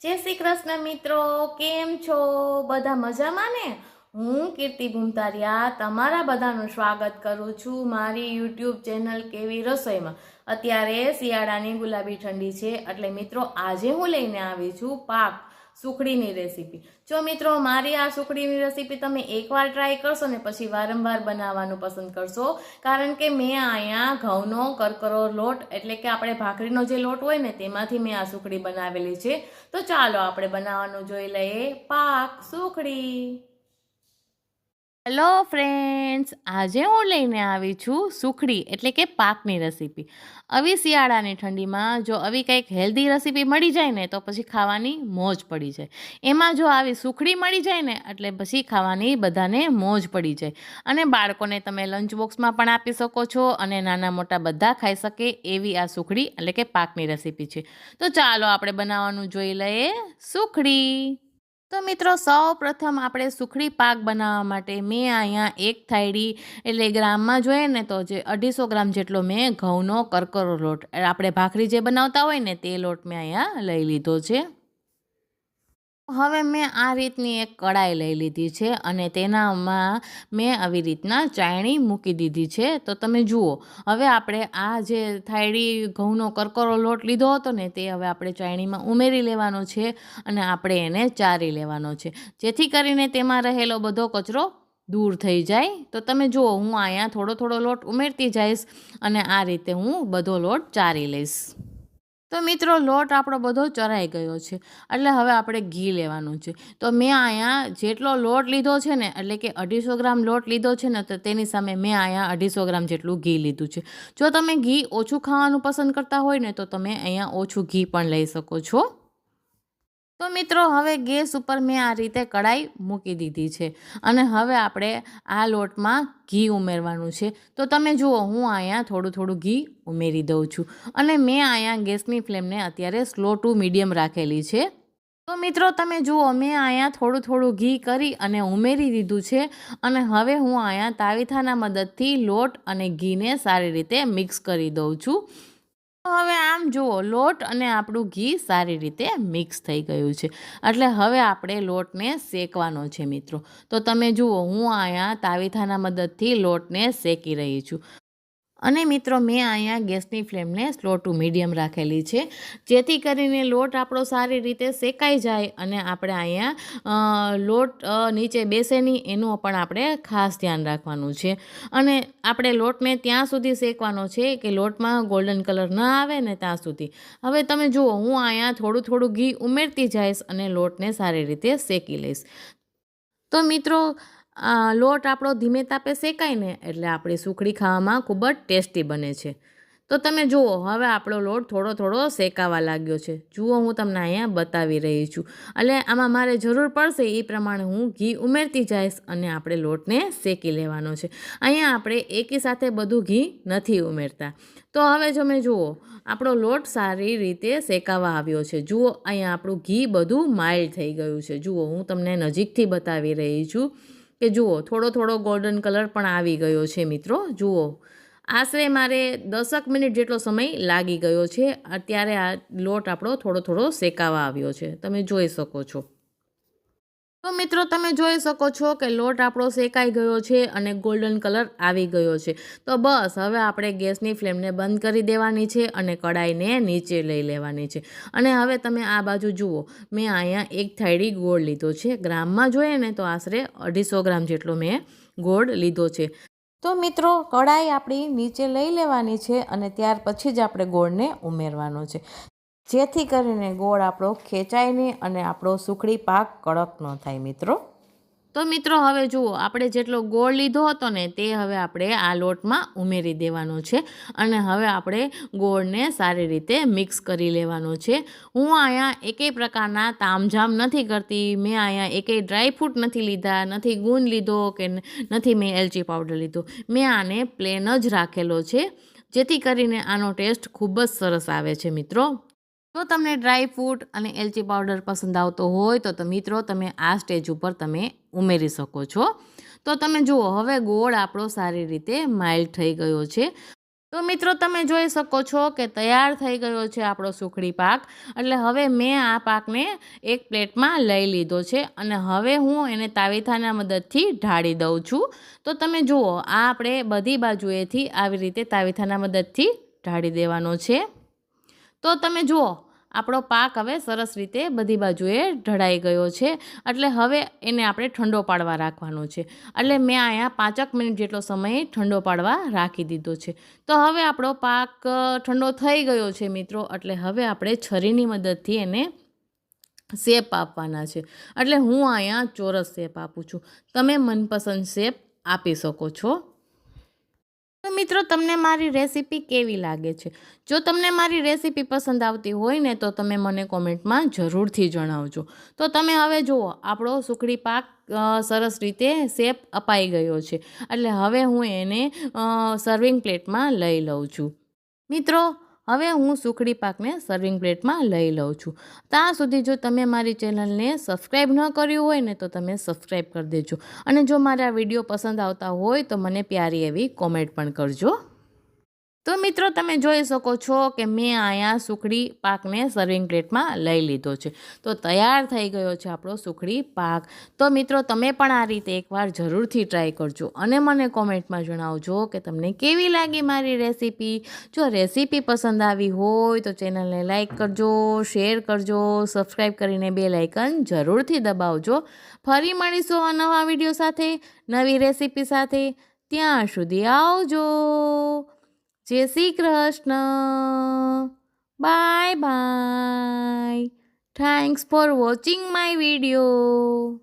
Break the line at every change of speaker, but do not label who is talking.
જય શ્રી કૃષ્ણ મિત્રો, કેમ છો? બધા મજામાં ને? હું કીર્તિ ભૂમતારિયા તમારા બધાનું સ્વાગત કરું છું મારી યુટ્યુબ ચેનલ કેવી રસોઈમાં। અત્યારે શિયાળાની ગુલાબી ઠંડી છે એટલે મિત્રો આજે હું લઈને આવી છું પાક સુખડીની રેસીપી। જો મિત્રો મારી આ સુખડીની રેસીપી તમે એકવાર ટ્રાય કરશો ને પછી વારંવાર બનાવવાનું પસંદ કરશો, કારણ કે મેં અહીંયા ઘઉંનો કરકરો લોટ એટલે કે આપણે ભાખરીનો જે લોટ હોય ને તેમાંથી મેં આ સુખડી બનાવેલી છે। તો ચાલો આપણે બનાવવાનું જોઈ લઈએ પાક સુખડી। હેલો ફ્રેન્ડ્સ, આજે હું લઈને આવી છું સુખડી એટલે કે પાકની રેસીપી। આવી શિયાળાની ઠંડીમાં જો આવી કંઈક હેલ્ધી રેસીપી મળી જાય ને તો પછી ખાવાની મોજ પડી જાય। એમાં જો આવી સુખડી મળી જાય ને એટલે પછી ખાવાની બધાને મોજ પડી જાય। અને બાળકોને તમે લંચ બોક્સમાં પણ આપી શકો છો અને નાના મોટા બધા ખાઈ શકે એવી આ સુખડી એટલે કે પાકની રેસીપી છે। તો ચાલો આપણે બનાવવાનું જોઈ લઈએ સુખડી। તો મિત્રો સૌ પ્રથમ આપણે સુખડી પાક બનાવવા માટે મેં અહીંયા એક થાળી એટલે ગ્રામમાં જોઈએ ને તો જે 250 ગ્રામ જેટલો મેં ઘઉંનો કરકરો લોટ આપણે ભાખરી જે બનાવતા હોય ને તે લોટ મેં અહીંયા લઈ લીધો છે। હવે મેં આ રીતની એક કડાઈ લઈ લીધી છે અને તેનામાં મેં આવી રીતના ચાયણી મૂકી દીધી છે। તો તમે જુઓ, હવે આપણે આ જે થાળી ઘઉંનો કરકરો લોટ લીધો હતો ને તે હવે આપણે ચાયણીમાં ઉમેરી લેવાનો છે અને આપણે એને ચારી લેવાનો છે, જેથી કરીને તેમાં રહેલો બધો કચરો દૂર થઈ જાય। તો તમે જુઓ, હું અહીંયા થોડો થોડો લોટ ઉમેરતી જઈશ અને આ રીતે હું બધો લોટ ચારી લઈશ। તો મિત્રો લોટ આપણો બધો ચરાઈ ગયો છે એટલે હવે આપણે ઘી લેવાનું છે। તો મેં અહીંયા જેટલો લોટ લીધો છે ને એટલે કે 250 ગ્રામ લોટ લીધો છે ને તો તેની સામે મેં અહીંયા 250 ગ્રામ જેટલું ઘી લીધું છે। જો તમે ઘી ઓછું ખાવાનું પસંદ કરતા હોય ને તો તમે અહીંયા ઓછું ઘી પણ લઈ શકો છો। તો મિત્રો હવે ગેસ ઉપર મેં આ રીતે કડાઈ મૂકી દીધી છે અને હવે આપણે આ લોટમાં ઘી ઉમેરવાનું છે। તો તમે જુઓ, હું અહીંયા થોડું થોડું ઘી ઉમેરી દઉં છું અને મેં અહીંયા ગેસની ફ્લેમને અત્યારે સ્લો ટુ મીડિયમ રાખેલી છે। તો મિત્રો તમે જુઓ, મેં અહીંયા થોડું થોડું ઘી કરી અને ઉમેરી દીધું છે અને હવે હું અહીંયા તાવીથાના મદદથી લોટ અને ઘીને સારી રીતે મિક્સ કરી દઉં છું। હવે આમ જુઓ, લોટ અને આપણું ઘી સારી રીતે મિક્સ થઈ ગયું છે એટલે હવે આપણે લોટને શેકવાનો છે મિત્રો। તો તમે જુઓ, હું અહીંયા તાવીથાના મદદથી લોટને શેકી રહી છું અને મિત્રો મેં અહીંયા ગેસની ફ્લેમને સ્લો ટુ મીડિયમ રાખેલી છે, જેથી કરીને લોટ આપણો સારી રીતે શેકાઈ જાય અને આપણે અહીંયા લોટ નીચે બેસે નહીં એનું પણ આપણે ખાસ ધ્યાન રાખવાનું છે। અને આપણે લોટને ત્યાં સુધી શેકવાનો છે કે લોટમાં ગોલ્ડન કલર ન આવે ને ત્યાં સુધી। હવે તમે જુઓ, હું અહીંયા થોડું થોડું ઘી ઉમેરતી જઈશ અને લોટને સારી રીતે શેકી લઈશ। તો મિત્રો લોટ આપણો ધીમે તાપે શેકાય ને એટલે આપણી સુખડી ખાવામાં ખૂબ જ ટેસ્ટી બને છે। તો તમે જુઓ, હવે આપણો લોટ થોડો થોડો શેકાવા લાગ્યો છે। જુઓ, હું તમને અહીંયા બતાવી રહી છું એટલે આમાં મારે જરૂર પડશે એ પ્રમાણે હું ઘી ઉમેરતી જઈશ અને આપણે લોટને શેકી લેવાનો છે। અહીંયા આપણે એકી સાથે બધું ઘી નથી ઉમેરતા। તો હવે તમે જુઓ, આપણો લોટ સારી રીતે શેકાવા આવ્યો છે। જુઓ, અહીંયા આપણું ઘી બધું માઇલ્ડ થઈ ગયું છે। જુઓ, હું તમને નજીકથી બતાવી રહી છું કે જુઓ, થોડો થોડો ગોલ્ડન કલર પણ આવી ગયો છે મિત્રો। જુઓ, આશરે મારે 10 મિનિટ જેટલો સમય લાગી ગયો છે। અત્યારે આ લોટ આપણો થોડો થોડો શેકાવા આવ્યો છે, તમે જોઈ શકો છો। તો મિત્રો તમે જોઈ શકો છો કે લોટ આપણો શેકાઈ ગયો છે અને ગોલ્ડન કલર આવી ગયો છે। તો બસ હવે આપણે ગેસની ફ્લેમને બંધ કરી દેવાની છે અને કડાઈને નીચે લઈ લેવાની છે। અને હવે તમે આ બાજુ જુઓ, મેં અહીંયા એક થાળી ગોળ લીધો છે। ગ્રામમાં જોઈએ ને તો આશરે 250 ગ્રામ જેટલો મેં ગોળ લીધો છે। તો મિત્રો કડાઈ આપણી નીચે લઈ લેવાની છે અને ત્યાર પછી જ આપણે ગોળને ઉમેરવાનો છે, જેથી કરીને ગોળ આપણો ખેંચાય નહીં અને આપણો સુખડી પાક કડક ન થાય મિત્રો। તો મિત્રો હવે જુઓ, આપણે જેટલો ગોળ લીધો હતો ને તે હવે આપણે આ લોટમાં ઉમેરી દેવાનો છે અને હવે આપણે ગોળને સારી રીતે મિક્સ કરી લેવાનો છે। હું અહીંયા એકેય પ્રકારના તામઝામ નથી કરતી। મેં અહીંયા એકેય ડ્રાયફ્રૂટ નથી લીધા, નથી ગુંદ લીધો કે નથી મેં એલચી પાવડર લીધો। મેં આને પ્લેન જ રાખેલો છે, જેથી કરીને આનો ટેસ્ટ ખૂબ જ સરસ આવે છે મિત્રો। જો તમને ડ્રાયફ્રૂટ અને એલચી પાવડર પસંદ આવતો હોય તો મિત્રો તમે આ સ્ટેજ ઉપર તમે ઉમેરી શકો છો। તો તમે જુઓ, હવે ગોળ આપણો સારી રીતે માઇલ્ડ થઈ ગયો છે। તો મિત્રો તમે જોઈ શકો છો કે તૈયાર થઈ ગયો છે આપણો સુખડી પાક. એટલે હવે મેં આ પાકને એક પ્લેટમાં લઈ લીધો છે અને હવે હું એને તાવેથાના મદદથી ઢાળી દઉં છું. તો તમે જુઓ, આ આપણે બધી બાજુએથી આવી રીતે તાવેથાના મદદથી ઢાળી દેવાનો છે. તો તમે જુઓ, આપણો પાક હવે સરસ રીતે બધી બાજુએ ઢળાઈ ગયો છે. એટલે હવે એને આપણે ઠંડો પાડવા રાખવાનો છે. એટલે મેં અહીંયા 5 મિનિટ જેટલો સમય ઠંડો પાડવા રાખી દીધો છે. તો હવે આપણો પાક ઠંડો થઈ ગયો છે મિત્રો. એટલે હવે આપણે છરીની મદદથી એને શેપ આપવાના છે. એટલે હું અહીંયા ચોરસ શેપ આપું છું. તમે મનપસંદ શેપ આપી શકો છો. તો મિત્રો તમને મારી રેસીપી કેવી લાગે છે? જો તમને મારી રેસીપી પસંદ આવતી હોય ને તો તમે મને કોમેન્ટમાં જરૂરથી જણાવજો. તો તમે હવે જુઓ, આપણો સુખડી પાક સરસ રીતે શેપ અપાઈ ગયો છે. એટલે હવે હું એને સર્વિંગ પ્લેટમાં લઈ લઉં છું. મિત્રો હવે હું સુખડી પાકને સર્વિંગ પ્લેટમાં લઈ લઉં છું. ત્યાં સુધી જો તમે મારી ચેનલને સબસ્ક્રાઈબ ન કર્યું હોય ને તો તમે સબસ્ક્રાઈબ કરી દેજો. અને જો મારા વિડીયો પસંદ આવતા હોય તો મને પ્યારી એવી કોમેન્ટ પણ કરજો. તો મિત્રો તમે જોઈ શકો છો કે મેં અહીંયા સુખડી પાકને સર્વિંગ પ્લેટમાં લઈ લીધો છે. તો તૈયાર થઈ ગયો છે આપણો સુખડી પાક. તો મિત્રો તમે પણ આ રીતે એકવાર જરૂરથી ટ્રાય કરજો અને મને કોમેન્ટમાં જણાવજો કે તમને કેવી લાગી મારી રેસીપી. જો રેસીપી પસંદ આવી હોય તો ચેનલને લાઈક કરજો, શેર કરજો, સબસ્ક્રાઈબ કરીને બેલ આઇકન જરૂરથી દબાવજો. ફરી મળીશું નવા વિડીયો સાથે, નવી રેસીપી સાથે. ત્યાં સુધી આવજો. જય Shri Krishna. Bye bye. Thanks for watching my video.